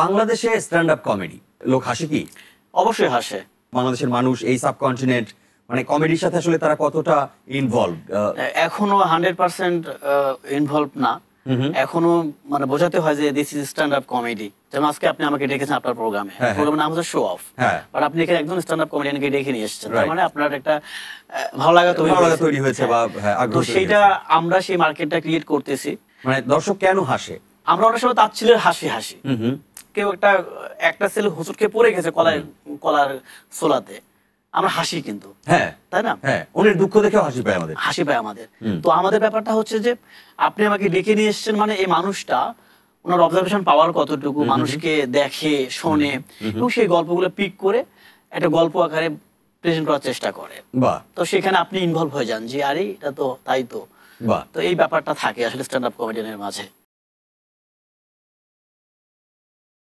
বাংলাদেশে stand up comedy লোক হাসে কি? অবশ্যই হাসে। বাংলাদেশের মানুষ এই সাবকন্টিনেন্ট মানে কমেডির সাথে আসলে তারা কতটা ইনভলভ? এখনো 100% ইনভলভ না। এখনো মানে বোঝাতে হয় যে this is stand up comedy. যেমন আজকে আপনি আমাকে ডেকেছেন আপনার প্রোগ্রামে, প্রোগ্রামের নাম হচ্ছে শো অফ, বাট আপনি এখানে একজন স্ট্যান্ড আপ কমেডিয়ানকে ডেকে নিয়ে এসেছেন, তার মানে আপনার একটা ভালো লাগা তৈরি হয়েছে বা তো সেইটা আমরা সেই মার্কেটটা ক্রিয়েট করতেছি। মানে দর্শক কেন হাসে? আমরা অনেক সময় তাচ্ছিলের হাসি হাসি, কেউ একটা ছেলে হোঁচট খেয়ে পড়ে গেছে কলার সোলাতে, আমরা হাসি কিন্তু, তাই না? ওনের দুঃখ দেখে হাসি পায় আমাদের। তো আমাদের ব্যাপারটা হচ্ছে যে আপনি আমাকে ডেকে নিয়ে এসেছেন মানে এই মানুষটা ওনার অবজারভেশন পাওয়ার কতটুকু, মানুষকে দেখে শোনে এবং সেই গল্পগুলো পিক করে একটা গল্প আকারে প্রেজেন্ট করার চেষ্টা করে। তো সেখানে আপনি ইনভলভ হয়ে যান যে আরে এটা তো তাই তো। তো এই ব্যাপারটা থাকে আসলে স্ট্যান্ড আপ কমেডিয়ানের মাঝে।